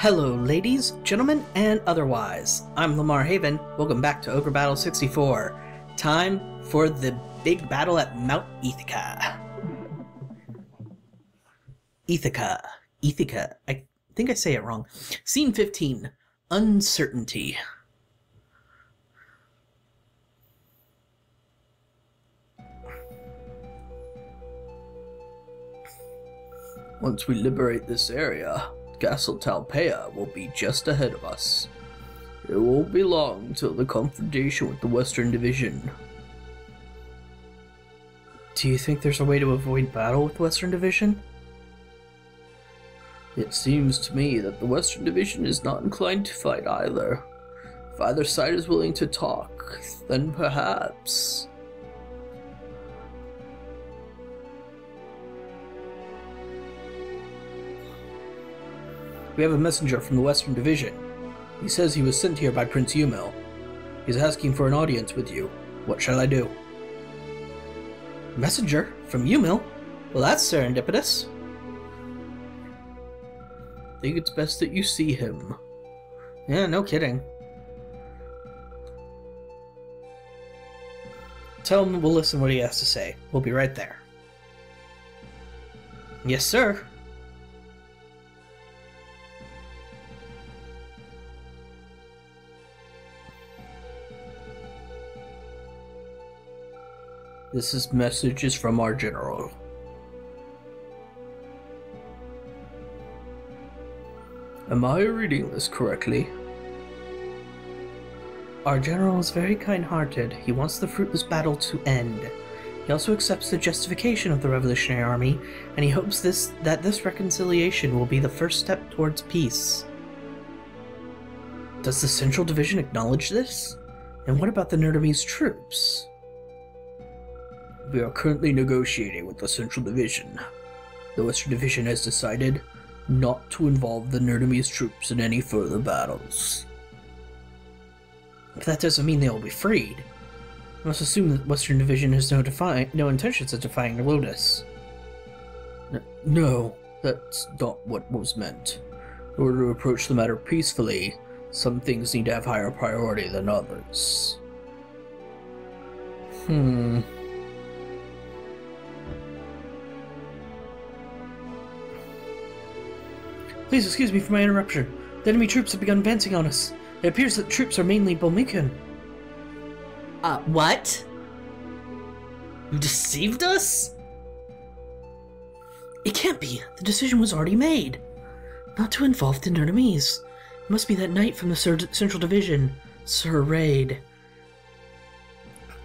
Hello ladies, gentlemen, and otherwise. I'm Lamar Haven. Welcome back to Ogre Battle 64. Time for the big battle at Mount Ithaca. Ithaca. I think I say it wrong. Scene 15. Uncertainty. Once we liberate this area, Castle Talpeia will be just ahead of us. It won't be long till the confrontation with the Western Division. Do you think there's a way to avoid battle with the Western Division? It seems to me that the Western Division is not inclined to fight either. If either side is willing to talk, then perhaps... We have a messenger from the Western Division. He says he was sent here by Prince Umil. He's asking for an audience with you. What shall I do? Messenger? From Umil? Well, that's serendipitous. I think it's best that you see him. Yeah, no kidding. Tell him we'll listen what he has to say. We'll be right there. Yes, sir. This message is from our general. Am I reading this correctly? Our general is very kind-hearted. He wants the fruitless battle to end. He also accepts the justification of the Revolutionary Army, and he hopes that this reconciliation will be the first step towards peace. Does the Central Division acknowledge this? And what about the Nirdamese troops? We are currently negotiating with the Central Division. The Western Division has decided not to involve the Nirdamese troops in any further battles. But that doesn't mean they will be freed. I must assume that the Western Division has no intentions of defying Lotus. No, that's not what was meant. In order to approach the matter peacefully, some things need to have higher priority than others. Please excuse me for my interruption. The enemy troops have begun advancing on us. It appears that the troops are mainly Bolmican. What? You deceived us? It can't be. The decision was already made. Not to involve the Nirdamese. It must be that knight from the Central Division, Sir Raid.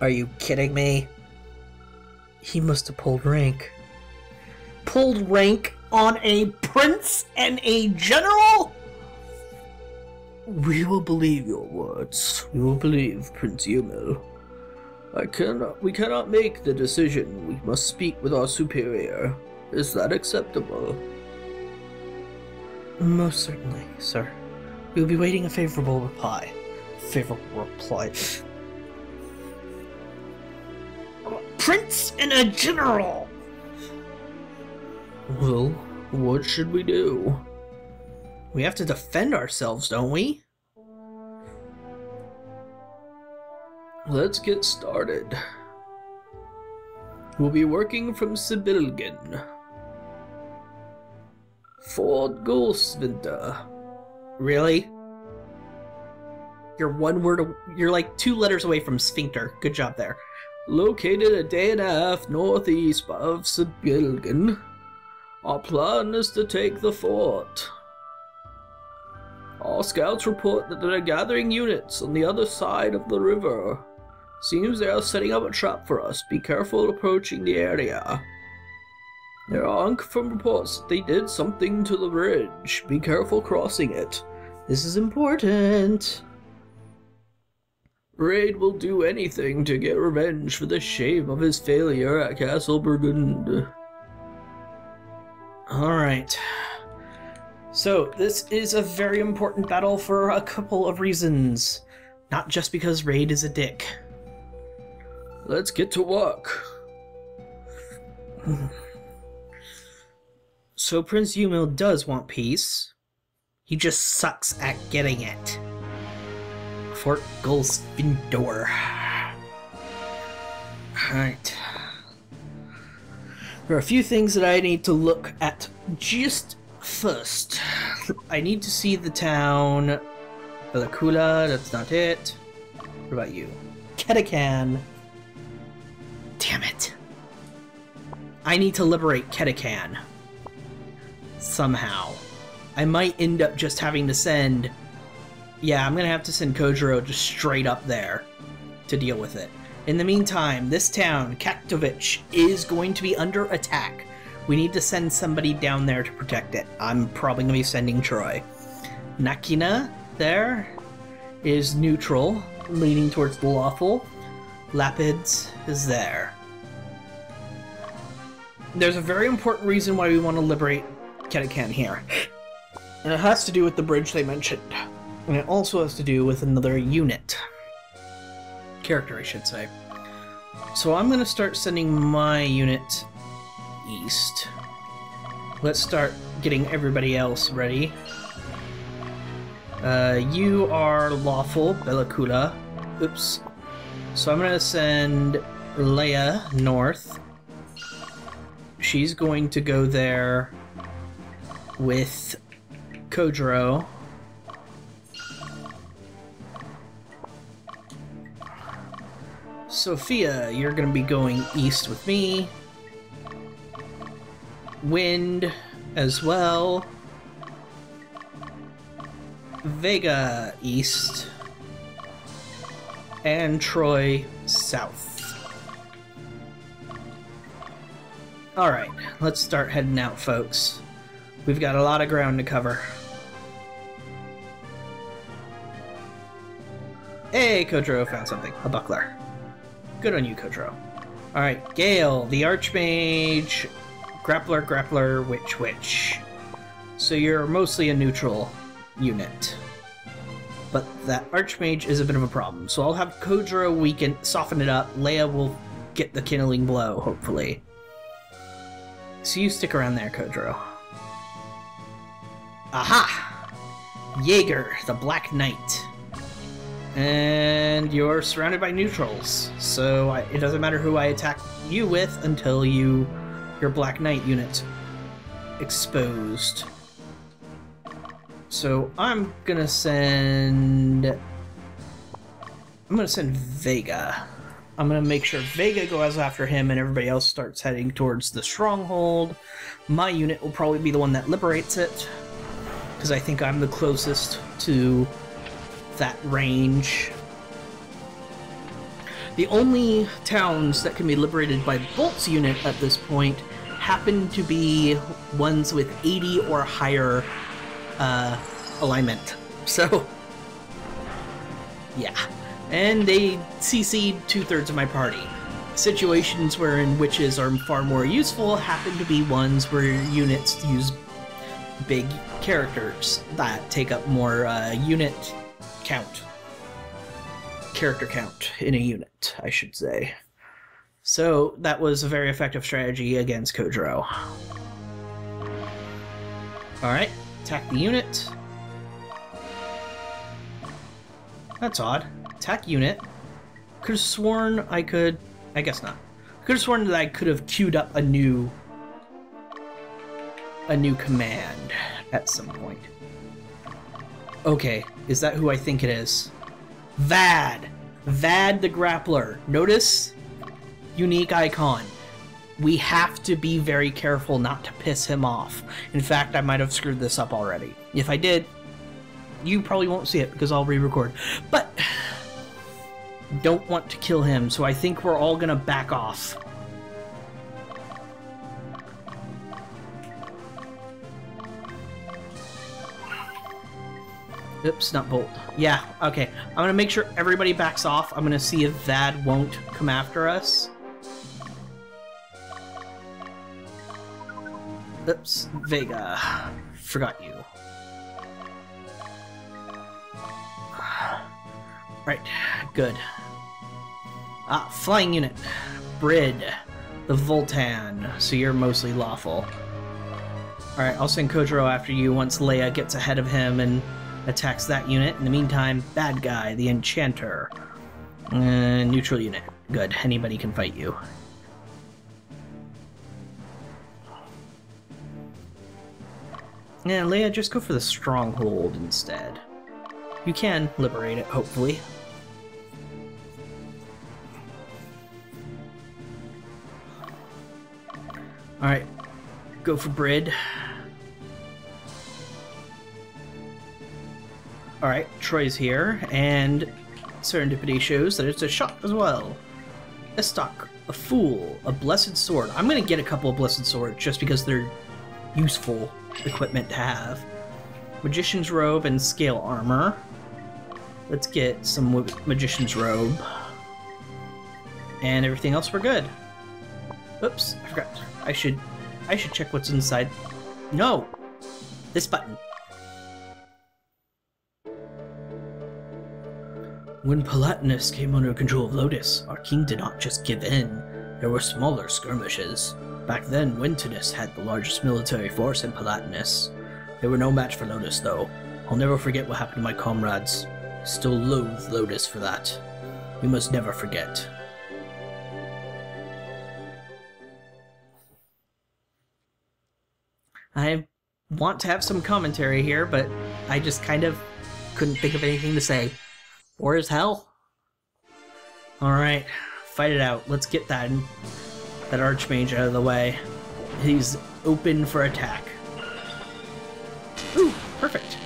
Are you kidding me? He must have pulled rank. Pulled rank on a prince and a general? We will believe your words. We will believe Prince Umil. We cannot make the decision. We must speak with our superior. Is that acceptable? Most certainly, sir. We will be waiting a favorable reply. Prince and a general! Well, what should we do? We have to defend ourselves, don't we? Let's get started. We'll be working from Sibilgen. Fort Gulsvinter. Really? You're like 2 letters away from sphincter. Good job there. Located a day and a half northeast of Sibilgen. Our plan is to take the fort. All scouts report that there are gathering units on the other side of the river. Seems they are setting up a trap for us. Be careful approaching the area. There are unconfirmed reports that they did something to the bridge. Be careful crossing it. This is important. Raid will do anything to get revenge for the shame of his failure at Castle Burgund. Alright. So, this is a very important battle for a couple of reasons. Not just because Raid is a dick. Let's get to work. So Prince Umil does want peace. He just sucks at getting it. Fort Gulsvindor. Alright. There are a few things that I need to look at just first. I need to see the town. Belakula, that's not it. What about you? Kedekan. Damn it. I need to liberate Kedekan. Somehow. I might end up just having to send... Yeah, I'm gonna have to send Kojiro just straight up there to deal with it. In the meantime, this town, Kaktovich, is going to be under attack. We need to send somebody down there to protect it. I'm probably gonna be sending Troy. Nakina, there, is neutral, leaning towards the lawful. Lapids is there. There's a very important reason why we want to liberate Kedekan here. And it has to do with the bridge they mentioned. And it also has to do with another unit. Character, I should say. So I'm going to start sending my unit east. Let's start getting everybody else ready. You are lawful, Belakula. Oops. So I'm going to send Leia north. She's going to go there with Kojiro. Sophia, you're going to be going east with me. Wind as well. Vega east. And Troy south. Alright, let's start heading out, folks. We've got a lot of ground to cover. Hey, Kojiro found something. A buckler. Good on you, Kojiro. Alright, Gale, the Archmage, Grappler, Witch. So you're mostly a neutral unit. But that Archmage is a bit of a problem. So I'll have Kojiro weaken, soften it up. Leia will get the kindling blow, hopefully. So you stick around there, Kojiro. Aha! Jaeger, the Black Knight. And you're surrounded by neutrals, so it doesn't matter who I attack you with until your Black Knight unit's exposed. So I'm gonna send Vega. I'm gonna make sure Vega goes after him and everybody else starts heading towards the stronghold. My unit will probably be the one that liberates it, because I think I'm the closest to that range. The only towns that can be liberated by Bolt's unit at this point happen to be ones with 80 or higher alignment. So, yeah. And they CC'd 2/3 of my party. Situations wherein witches are far more useful happen to be ones where units use big characters that take up more unit count. Character count in a unit, I should say. So that was a very effective strategy against Kojiro. Alright, attack the unit. That's odd. Attack unit. Could have sworn I could... I guess not. Could have sworn that I could have queued up a new command at some point. Okay, is that who I think it is? Vad! Vad the Grappler. Notice? Unique icon. We have to be very careful not to piss him off. In fact, I might have screwed this up already. If I did, you probably won't see it because I'll re-record. But, don't want to kill him, so I think we're all gonna back off. Oops, not Bolt. Yeah, okay. I'm gonna make sure everybody backs off. I'm gonna see if Vad won't come after us. Oops, Vega. Forgot you. Right, good. Ah, flying unit. Brid. The Voltan. So you're mostly lawful. Alright, I'll send Kojiro after you once Leia gets ahead of him and attacks that unit. In the meantime, bad guy, the Enchanter. Neutral unit. Good, anybody can fight you. Yeah, Leia, just go for the stronghold instead. You can liberate it, hopefully. Alright, go for Brid. Alright, Troy's here, and Serendipity shows that it's a shot as well. A stock, a fool, a blessed sword. I'm gonna get a couple of blessed swords just because they're useful equipment to have. Magician's robe and scale armor. Let's get some magician's robe. And everything else we're good. Oops, I forgot. I should check what's inside. No! This button. When Palatinus came under control of Lotus, our king did not just give in. There were smaller skirmishes. Back then, Wintinus had the largest military force in Palatinus. They were no match for Lotus, though. I'll never forget what happened to my comrades. Still loathe Lotus for that. We must never forget. I want to have some commentary here, but I just kind of couldn't think of anything to say. War is hell. Alright, fight it out. Let's get that Archmage out of the way. He's open for attack. Ooh, perfect.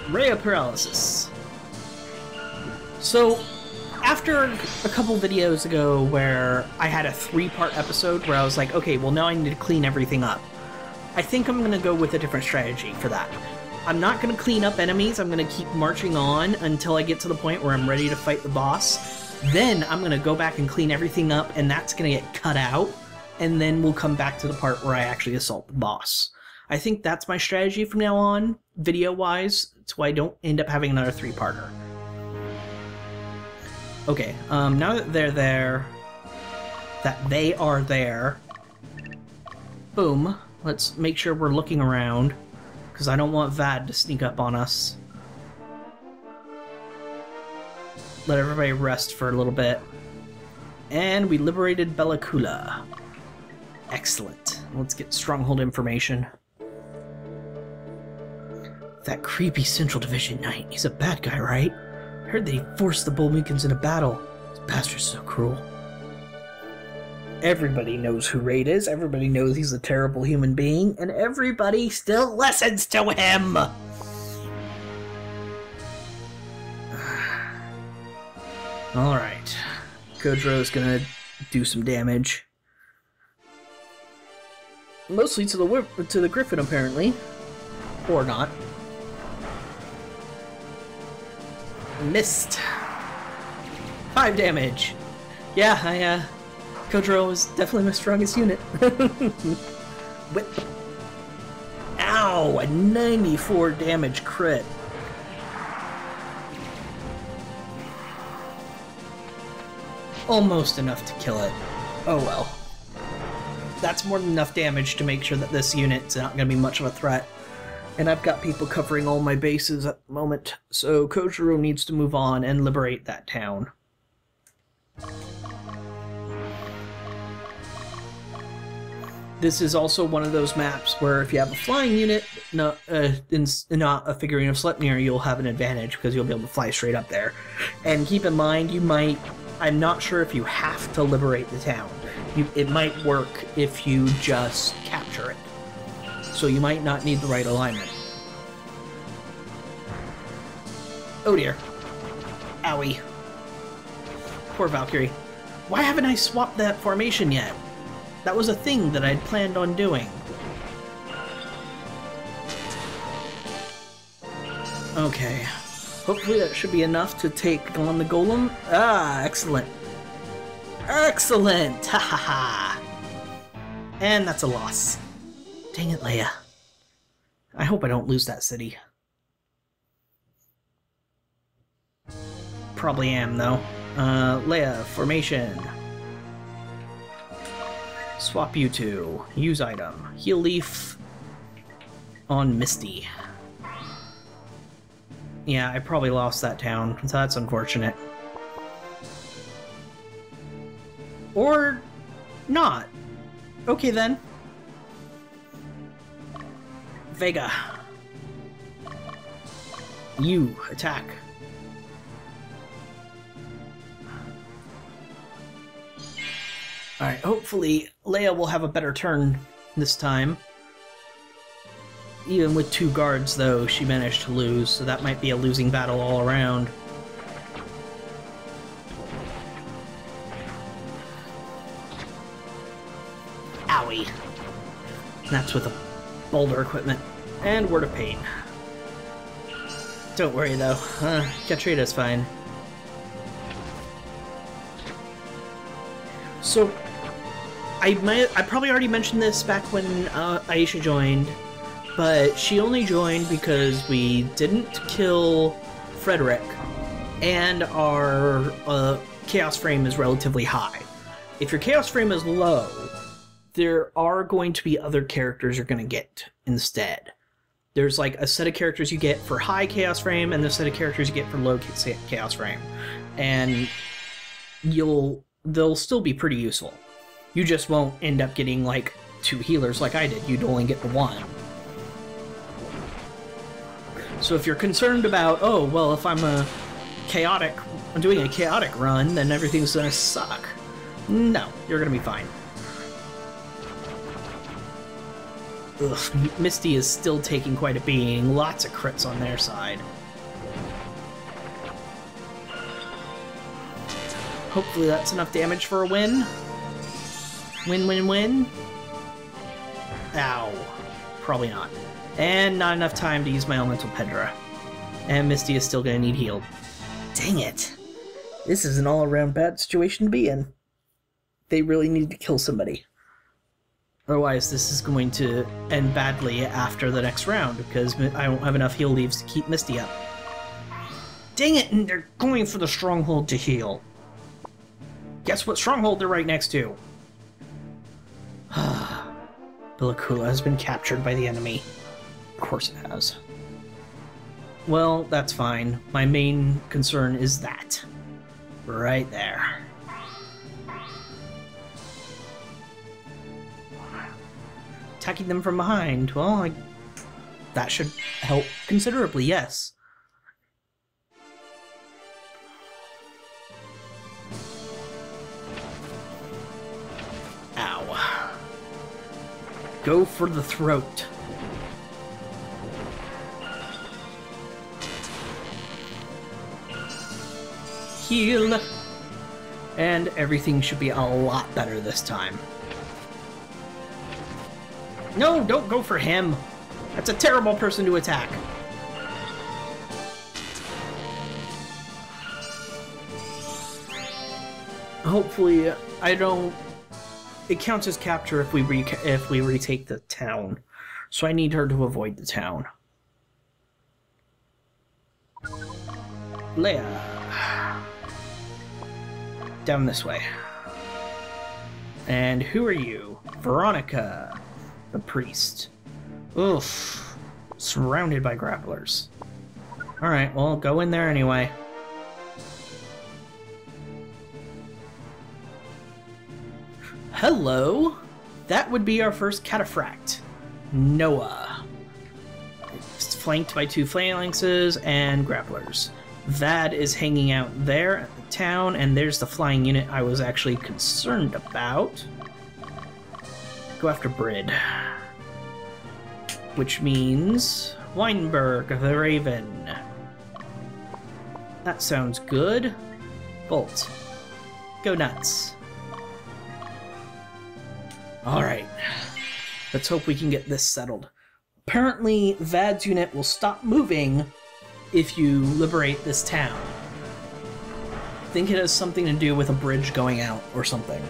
Ray of Paralysis. So, after a couple videos ago where I had a 3-part episode where I was like, okay, well now I need to clean everything up. I think I'm going to go with a different strategy for that. I'm not going to clean up enemies, I'm going to keep marching on until I get to the point where I'm ready to fight the boss. Then I'm going to go back and clean everything up, and that's going to get cut out, and then we'll come back to the part where I actually assault the boss. I think that's my strategy from now on, video-wise, so I don't end up having another 3-parter. Okay, now that they're there, that they are there, boom, let's make sure we're looking around, because I don't want Vad to sneak up on us. Let everybody rest for a little bit. And we liberated Bellacula. Excellent. Let's get stronghold information. That creepy Central Division Knight, he's a bad guy, right? I heard that he forced the Bolmekans into battle. This bastard's so cruel. Everybody knows who Raid is, everybody knows he's a terrible human being, and everybody still listens to him! Alright. Kojiro's gonna do some damage. Mostly to the Griffin, apparently. Or not. Missed. 5 damage. Yeah, Kojiro was definitely my strongest unit. Whip. Ow! A 94 damage crit. Almost enough to kill it. Oh well. That's more than enough damage to make sure that this unit's not going to be much of a threat. And I've got people covering all my bases at the moment, so Kojiro needs to move on and liberate that town. This is also one of those maps where if you have a flying unit, not a figurine of Sleipnir, you'll have an advantage because you'll be able to fly straight up there. And keep in mind, you might... I'm not sure if you have to liberate the town. It might work if you just capture it. So you might not need the right alignment. Oh dear. Owie. Poor Valkyrie. Why haven't I swapped that formation yet? That was a thing that I'd planned on doing. Okay. Hopefully that should be enough to take on the golem. Ah, excellent. Excellent! Ha ha ha! And that's a loss. Dang it, Leia. I hope I don't lose that city. Probably am, though. Leia, formation. Swap you two. Use item. Heal leaf on Misty. Yeah, I probably lost that town, so that's unfortunate. Or not. Okay then. Vega. You, attack. Alright, hopefully Leia will have a better turn this time. Even with 2 guards, though, she managed to lose, so that might be a losing battle all around. Owie. That's with a boulder equipment. And Word of Pain. Don't worry, though. Katrina's fine. So, I probably already mentioned this back when Aisha joined, but she only joined because we didn't kill Frederick, and our Chaos Frame is relatively high. If your Chaos Frame is low, there are going to be other characters you're going to get instead. There's like a set of characters you get for high Chaos Frame, and the set of characters you get for low Chaos Frame. And they'll still be pretty useful. You just won't end up getting like 2 healers like I did. You'd only get the 1. So if you're concerned about, oh, well, if I'm doing a chaotic run, then everything's gonna suck. No, you're gonna be fine. Ugh, Misty is still taking quite a beating. Lots of crits on their side. Hopefully that's enough damage for a win. Win, win, win. Ow. Probably not. And not enough time to use my Elemental Pedra. And Misty is still gonna need healed. Dang it. This is an all-around bad situation to be in. They really need to kill somebody. Otherwise, this is going to end badly after the next round, because I won't have enough heal leaves to keep Misty up. Dang it, and they're going for the Stronghold to heal. Guess what Stronghold they're right next to? Billakula has been captured by the enemy. Of course it has. Well, that's fine. My main concern is that. Right there. Attacking them from behind. Well, that should help considerably, yes. Ow. Go for the throat. Heal. And everything should be a lot better this time. No, don't go for him. That's a terrible person to attack. Hopefully, I don't... It counts as capture if we retake the town. So I need her to avoid the town. Leia. Down this way. And who are you? Veronica, the priest. Oof. Surrounded by grapplers. Alright, well, go in there anyway. Hello! That would be our first cataphract. Noah. It's flanked by 2 phalanxes and grapplers. Vad is hanging out there at the town, and there's the flying unit I was actually concerned about. Go after Brid. Which means Weinberg the Raven. That sounds good. Bolt. Go nuts. Alright. Let's hope we can get this settled. Apparently, Vad's unit will stop moving if you liberate this town. I think it has something to do with a bridge going out or something.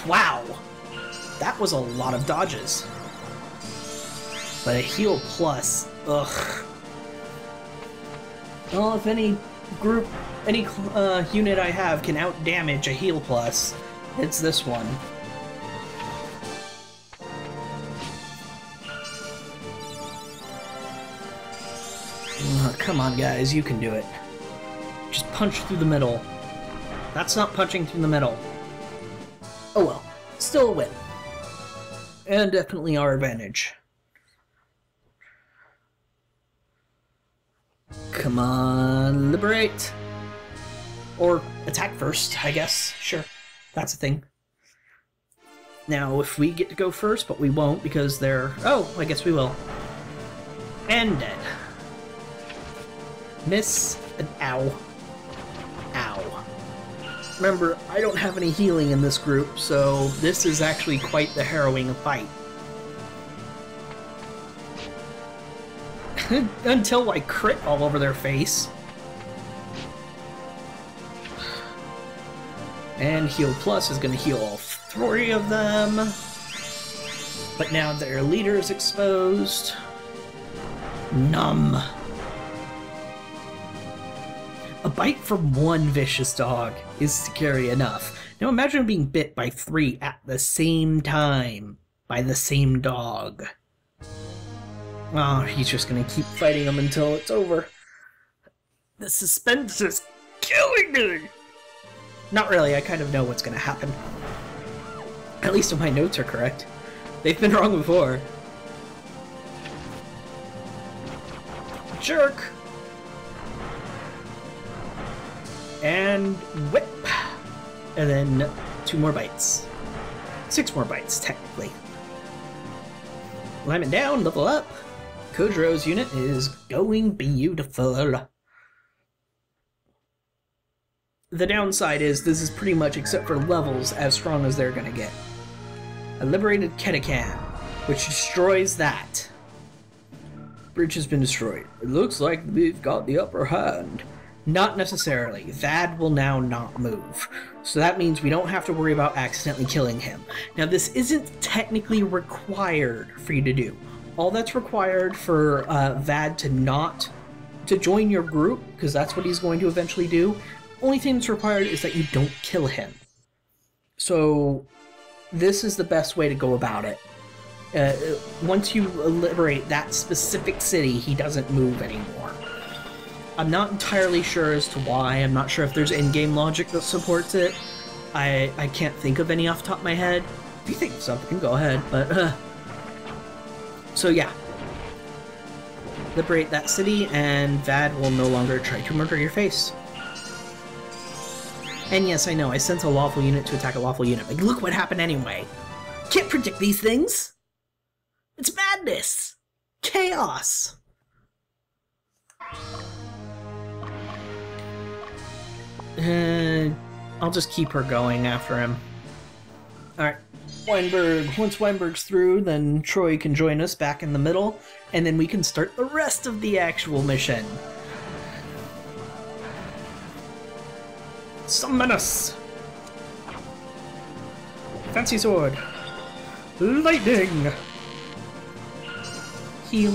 Wow! That was a lot of dodges. But a heal plus, ugh. Well, if any group, any unit I have can out-damage a heal plus, it's this one. Come on, guys, you can do it. Just punch through the middle. That's not punching through the middle. Oh well, still a win. And definitely our advantage. Come on, liberate. Or attack first, I guess. Sure, that's a thing. Now, if we get to go first, but we won't because they're... Oh, I guess we will. And dead. Miss and ow. Ow. Remember, I don't have any healing in this group, so this is actually quite the harrowing fight. Until I crit all over their face. And Heal Plus is going to heal all 3 of them. But now their leader is exposed. Numb. A bite from one vicious dog is scary enough. Now imagine being bit by 3 at the same time by the same dog. Oh, he's just gonna keep fighting them until it's over. The suspense is killing me! Not really, I kind of know what's gonna happen. At least if my notes are correct. They've been wrong before. Jerk! And whip! And then 2 more bites. 6 more bites, technically. Lyman down, level up. Kojiro's unit is going beautiful. The downside is this is pretty much, except for levels, as strong as they're gonna get. A liberated Kedekan, which destroys that. Bridge has been destroyed. It looks like we've got the upper hand. Not necessarily. Vad will now not move. So that means we don't have to worry about accidentally killing him. Now this isn't technically required for you to do. All that's required for Vad to join your group, because that's what he's going to eventually do. Only thing that's required is that you don't kill him. So this is the best way to go about it. Once you liberate that specific city, he doesn't move anymore. I'm not entirely sure as to why. I'm not sure if there's in-game logic that supports it. I can't think of any off the top of my head. If you think of something, go ahead. But so yeah. Liberate that city, and Vad will no longer try to murder your face. And yes, I know, I sent a lawful unit to attack a lawful unit. Like, look what happened anyway. Can't predict these things! It's madness! Chaos! I'll just keep her going after him. Alright, Weinberg. Once Weinberg's through, then Troy can join us back in the middle, and then we can start the rest of the actual mission. Summon us! Fancy sword. Lightning! Heal.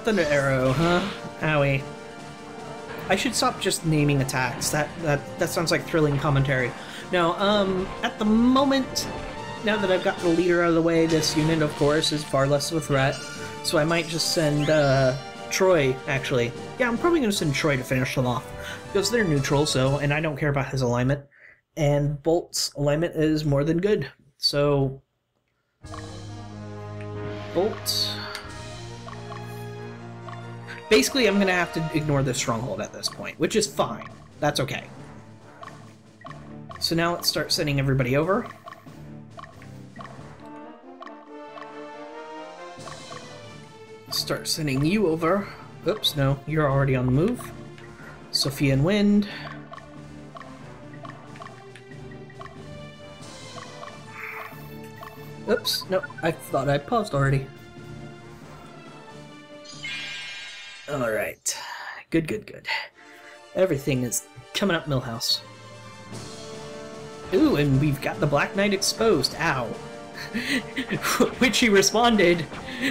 Thunder arrow, huh? Owie. I should stop just naming attacks. That sounds like thrilling commentary. No, at the moment, now that I've got the leader out of the way, this unit, of course, is far less of a threat. So I might just send, Troy, actually. Yeah, I'm probably going to send Troy to finish them off. Because they're neutral, so, and I don't care about his alignment. And Bolt's alignment is more than good. So, Bolt. Basically, I'm going to have to ignore this stronghold at this point, which is fine. That's okay. So now let's start sending everybody over. Start sending you over. Oops, no, you're already on the move. Sophia and Wind. Oops, no, I thought I paused already. Alright. Good, good, good. Everything is coming up Millhouse. Ooh, and we've got the Black Knight exposed. Ow. Which he responded,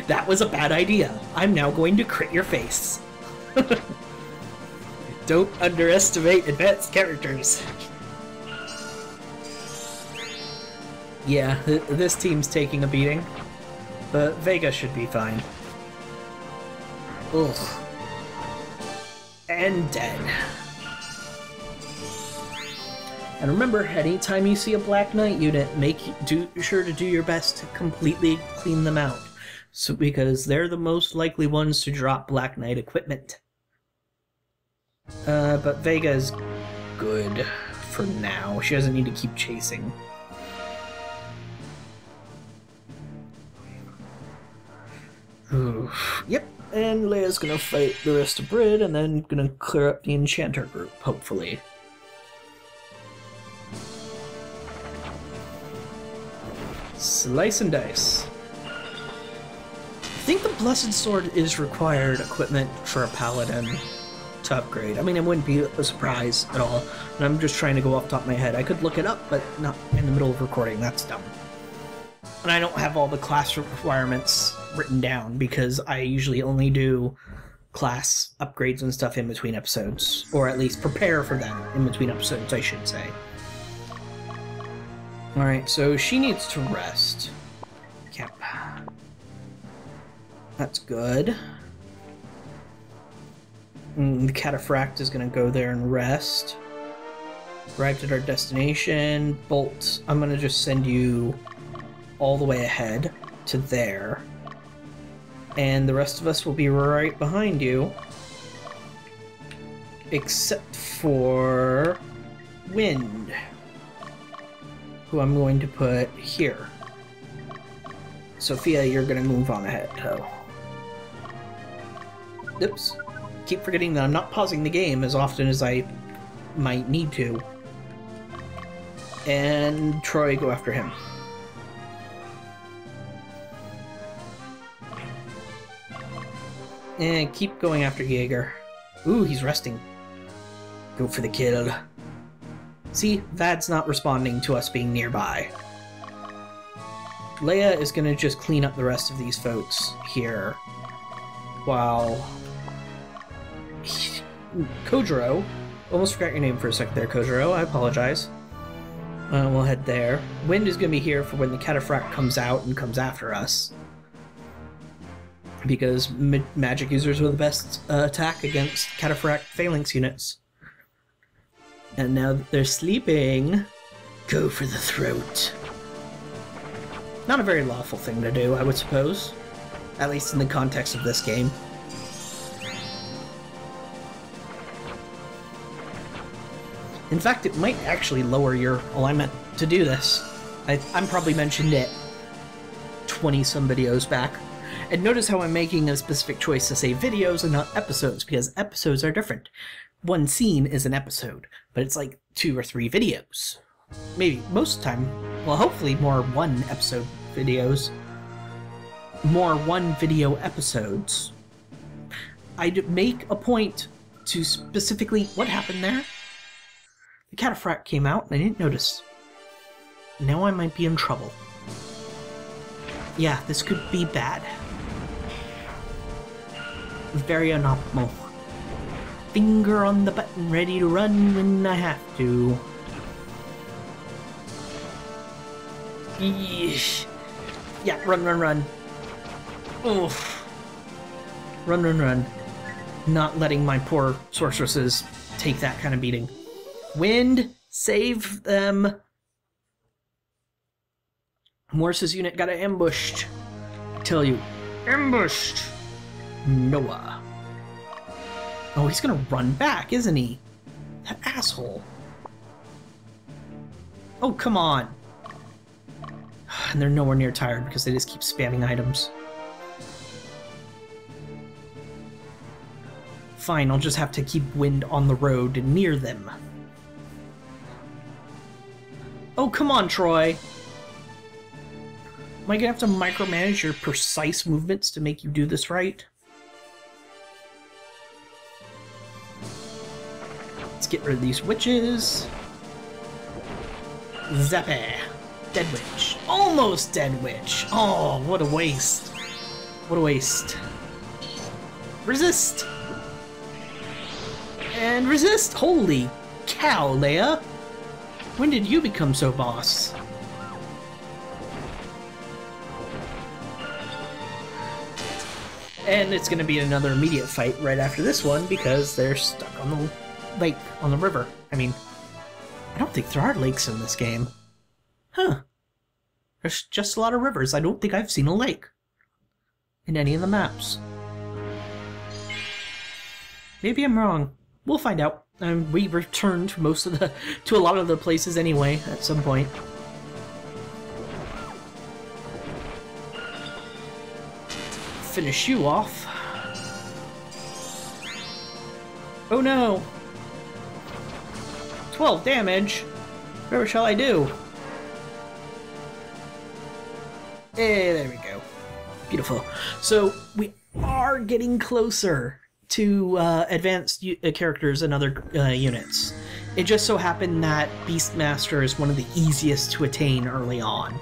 that was a bad idea. I'm now going to crit your face. Don't underestimate advanced characters. Yeah, this team's taking a beating, but Vega should be fine. Ugh. And dead. And remember, anytime you see a Black Knight unit, do sure to do your best to completely clean them out. So, because they're the most likely ones to drop Black Knight equipment. But Vega is good for now. She doesn't need to keep chasing. Oof. Yep, and Leia's gonna fight the rest of Brid, and then gonna clear up the Enchanter group, hopefully. Slice and dice. I think the Blessed Sword is required equipment for a Paladin to upgrade. I mean, it wouldn't be a surprise at all, and I'm just trying to go off the top of my head. I could look it up, but not in the middle of recording. That's dumb. And I don't have all the class requirements written down, because I usually only do class upgrades and stuff in between episodes, or at least prepare for them in between episodes, I should say. Alright, so she needs to rest. Yep. That's good. The Cataphract is going to go there and rest. Arrived at our destination. Bolt, I'm going to just send you all the way ahead to there. And the rest of us will be right behind you. Except for Wind, who I'm going to put here. Sophia, you're going to move on ahead. Oh. Oops. Keep forgetting that I'm not pausing the game as often as I might need to. And Troy, go after him. And keep going after Jaeger. Ooh, he's resting. Go for the kill. See, Vad's not responding to us being nearby. Leia is gonna just clean up the rest of these folks here. While... Kojiro... Almost forgot your name for a second there, Kojiro. I apologize. We'll head there. Wind is gonna be here for when the Cataphract comes out and comes after us. Because magic users are the best attack against Cataphract phalanx units. And now that they're sleeping, go for the throat. Not a very lawful thing to do, I would suppose. At least in the context of this game. In fact, it might actually lower your alignment to do this. I'm probably mentioned it 20-some videos back. And notice how I'm making a specific choice to say videos and not episodes, because episodes are different. One scene is an episode, but it's like 2 or 3 videos. Maybe most of the time, well, hopefully more one episode videos. More one video episodes. I'd make a point to specifically... What happened there? The Cataphract came out and I didn't notice. Now I might be in trouble. Yeah, this could be bad. Very unoptimal. Finger on the button, ready to run when I have to. Yeesh. Yeah, run, run, run. Oof. Run, run, run. Not letting my poor sorceresses take that kind of beating. Wind, save them. Morse's unit got ambushed. I tell you, ambushed. Noah. Oh, he's gonna run back, isn't he? That asshole. Oh, come on. And they're nowhere near tired because they just keep spamming items. Fine, I'll just have to keep Wind on the road near them. Oh, come on, Troy. Am I gonna have to micromanage your precise movements to make you do this right? Let's get rid of these witches. Zappe. Dead witch. Almost dead witch. Oh, what a waste. What a waste. Resist. And resist! Holy cow, Leia! When did you become so boss? And it's gonna be another immediate fight right after this one because they're stuck on the lake, on the river. I mean, I don't think there are lakes in this game. Huh. There's just a lot of rivers. I don't think I've seen a lake in any of the maps. Maybe I'm wrong. We'll find out. We return to to a lot of the places anyway at some point. Finish you off. Oh no! 12 damage! Whatever shall I do? Hey, there we go. Beautiful. So, we are getting closer to advanced characters and other units. It just so happened that Beastmaster is one of the easiest to attain early on.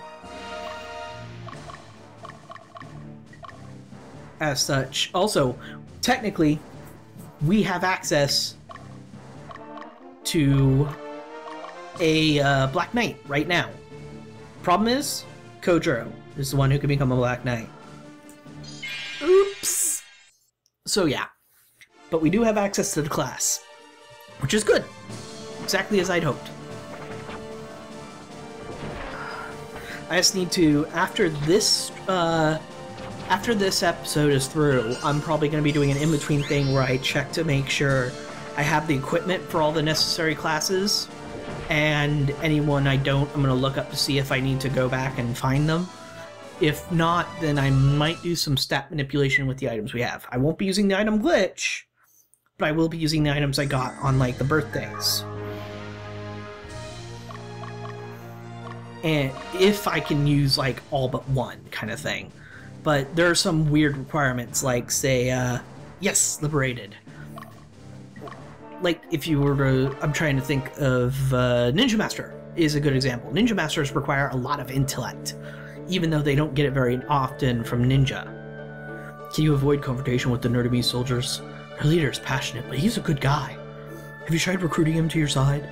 As such, also, technically, we have access to a Black Knight right now. Problem is, Kojiro is the one who can become a Black Knight. Oops! So yeah, but we do have access to the class, which is good. Exactly as I'd hoped. I just need to, after this episode is through, I'm probably going to be doing an in-between thing where I check to make sure I have the equipment for all the necessary classes, and anyone I don't, I'm going to look up to see if I need to go back and find them. If not, then I might do some stat manipulation with the items we have. I won't be using the item glitch, but I will be using the items I got on, like, the birthdays. And if I can use, like, all but one kind of thing. But there are some weird requirements, like, say, yes, liberated. Like, if you were to, I'm trying to think of, Ninja Master is a good example. Ninja Masters require a lot of intellect, even though they don't get it very often from Ninja. Can you avoid confrontation with the Nirdamese soldiers? Our leader is passionate, but he's a good guy. Have you tried recruiting him to your side?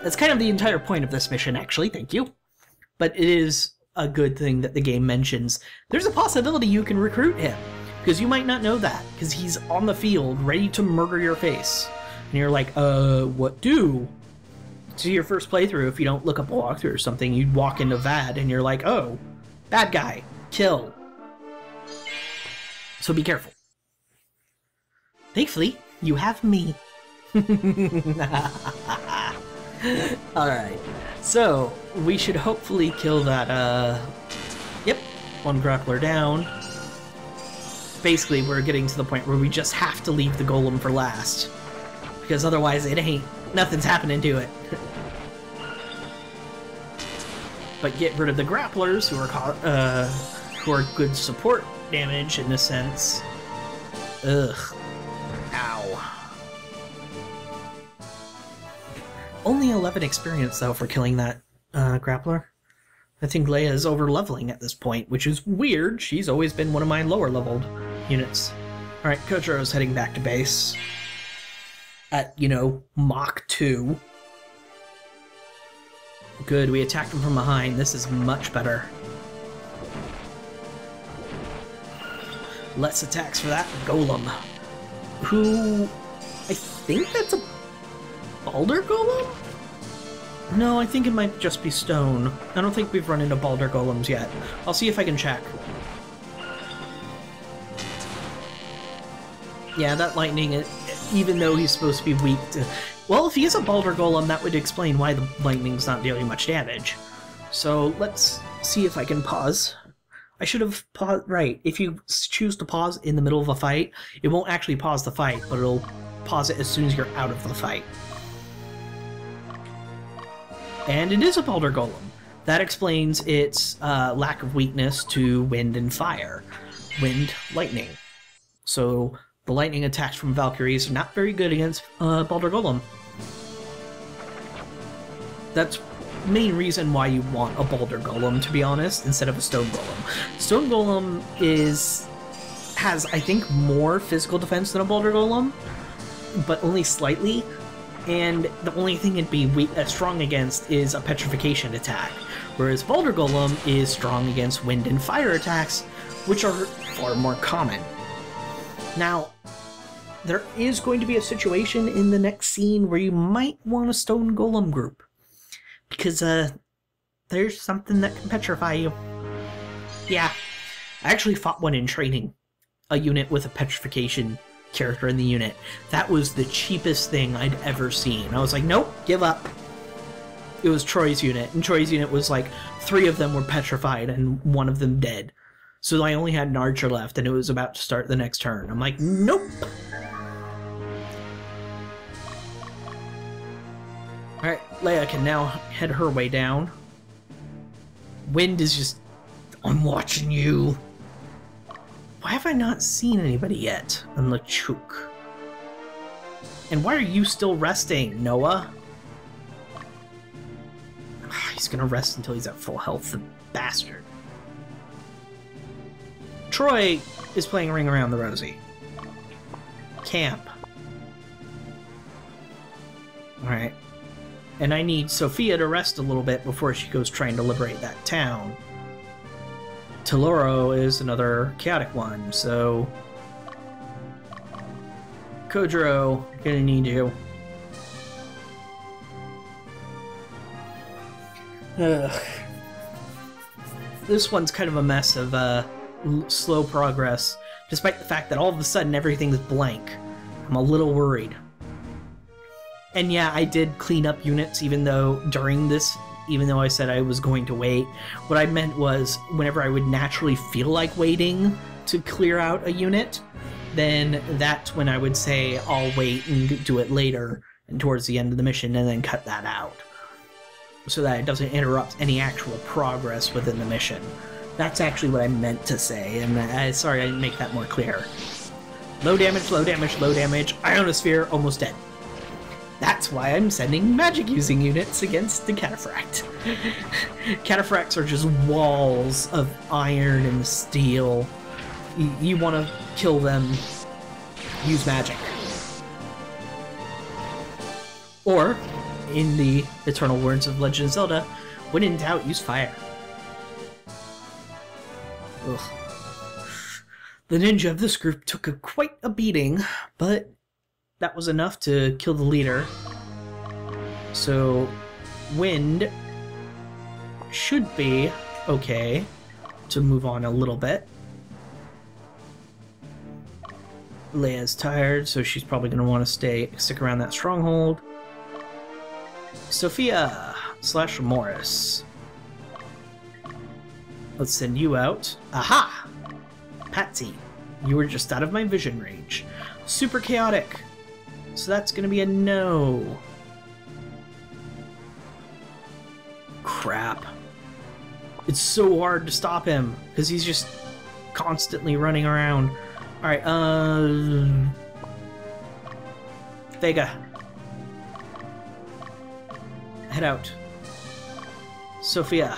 That's kind of the entire point of this mission, actually, thank you. But it is a good thing that the game mentions. There's a possibility you can recruit him, because you might not know that, because he's on the field, ready to murder your face. And you're like, what do? So your first playthrough, if you don't look up a walkthrough or something, you'd walk into VAD, and you're like, oh, bad guy, kill. So be careful. Thankfully, you have me. Alright, so we should hopefully kill that, yep, one grappler down. Basically, we're getting to the point where we just have to leave the golem for last, because otherwise nothing's happening to it. But get rid of the grapplers, who are good support damage in a sense. Ugh. Ow. Only 11 experience, though, for killing that grappler. I think Leia is over-leveling at this point, which is weird. She's always been one of my lower-leveled units. Alright, Kojiro's heading back to base. At, you know, Mach 2. Good, we attacked him from behind. This is much better. Less attacks for that golem. Who... I think that's a Baldur Golem? No, I think it might just be stone. I don't think we've run into Baldur Golems yet. I'll see if I can check. Yeah, that lightning, even though he's supposed to be weak to... Well, if he is a Baldur Golem, that would explain why the lightning's not dealing much damage. So, let's see if I can pause. I should have paused... Right, if you choose to pause in the middle of a fight, it won't actually pause the fight, but it'll pause it as soon as you're out of the fight. And it is a Baldur Golem. That explains its lack of weakness to wind and fire. Wind, lightning. So the lightning attacks from Valkyries are not very good against Baldur Golem. That's the main reason why you want a Baldur Golem, to be honest, instead of a Stone Golem. Stone Golem has, I think, more physical defense than a Baldur Golem. but only slightly. And the only thing it'd be strong against is a petrification attack, whereas Boulder Golem is strong against wind and fire attacks, which are far more common. Now, there is going to be a situation in the next scene where you might want a Stone Golem group, because there's something that can petrify you. Yeah, I actually fought one in training, a unit with a petrification character in the unit. That was the cheapest thing I'd ever seen. I was like, nope, give up. It was Troy's unit, and Troy's unit was like 3 of them were petrified and 1 of them dead. So I only had an archer left, and it was about to start the next turn. I'm like, nope. Alright, Leia can now head her way down. Wind is just, I'm watching you. Why have I not seen anybody yet on LeChuck? And why are you still resting, Noah? He's gonna rest until he's at full health, the bastard. Troy is playing Ring Around the Rosie. Camp. Alright. And I need Sophia to rest a little bit before she goes trying to liberate that town. Teloro is another chaotic one, so... Kojiro, gonna need you. Ugh. This one's kind of a mess of slow progress, despite the fact that all of a sudden everything's blank. I'm a little worried. And yeah, I did clean up units even though I said I was going to wait. What I meant was whenever I would naturally feel like waiting to clear out a unit, then that's when I would say I'll wait and do it later and towards the end of the mission and then cut that out, so that it doesn't interrupt any actual progress within the mission. That's actually what I meant to say, and sorry I didn't make that more clear. Low damage, low damage, low damage, Ionosphere, almost dead. That's why I'm sending magic-using units against the Cataphract. Cataphracts are just walls of iron and steel. You want to kill them, use magic. Or, in the eternal words of Legend of Zelda, when in doubt, use fire. Ugh. The ninja of this group took quite a beating, but that was enough to kill the leader. So, Wind should be okay to move on a little bit. Leia's tired, so she's probably going to want to stick around that stronghold. Sophia / Morris. Let's send you out. Aha! Patsy, you were just out of my vision range. Super chaotic. So that's going to be a no. Crap. It's so hard to stop him, because he's just constantly running around. Alright, Vega. Head out. Sophia.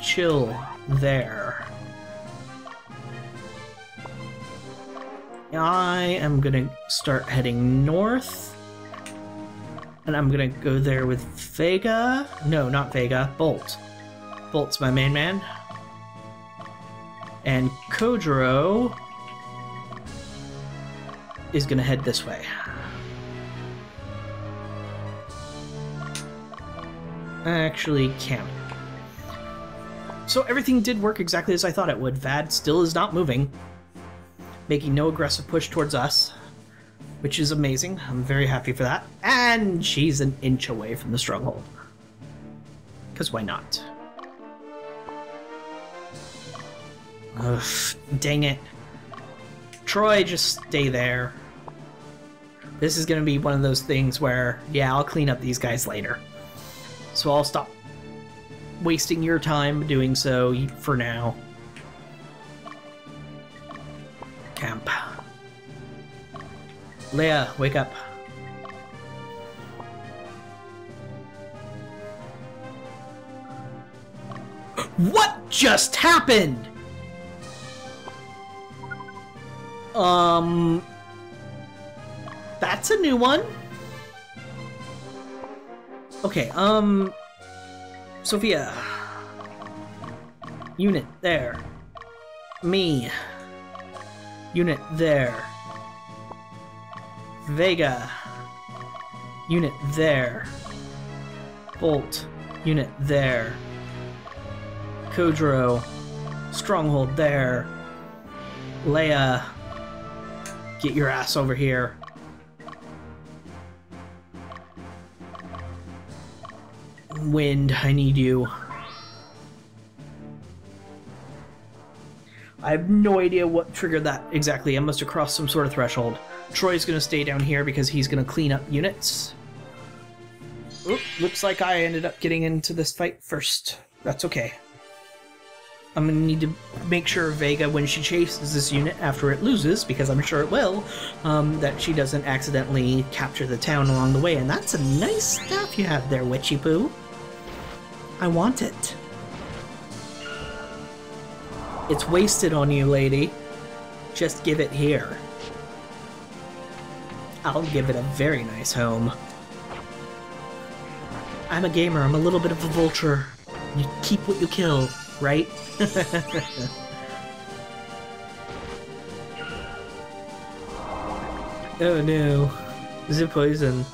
Chill there. I am gonna start heading north. And I'm gonna go there with Vega. No, not Vega. Bolt. Bolt's my main man. And Kojiro is gonna head this way. Actually, Cam. So everything did work exactly as I thought it would. Vad still is not moving, making no aggressive push towards us, which is amazing. I'm very happy for that. And she's an inch away from the stronghold. Because why not? Ugh, dang it. Troy, just stay there. This is going to be one of those things where, yeah, I'll clean up these guys later. So I'll stop wasting your time doing so for now. Camp. Leia, wake up. What just happened? That's a new one. Okay, Sophia. Unit there. Me. Unit there. Vega. Unit there. Bolt. Unit there. Kodro. Stronghold there. Leia. Get your ass over here. Wind, I need you. I have no idea what triggered that exactly. I must have crossed some sort of threshold. Troy's gonna stay down here because he's gonna clean up units. Oop, looks like I ended up getting into this fight first. That's okay. I'm gonna need to make sure Vega, when she chases this unit after it loses, because I'm sure it will, that she doesn't accidentally capture the town along the way. And that's a nice staff you have there, Witchy Poo. I want it. It's wasted on you, lady. Just give it here. I'll give it a very nice home. I'm a gamer, I'm a little bit of a vulture. You keep what you kill, right? Oh no. Is it poison?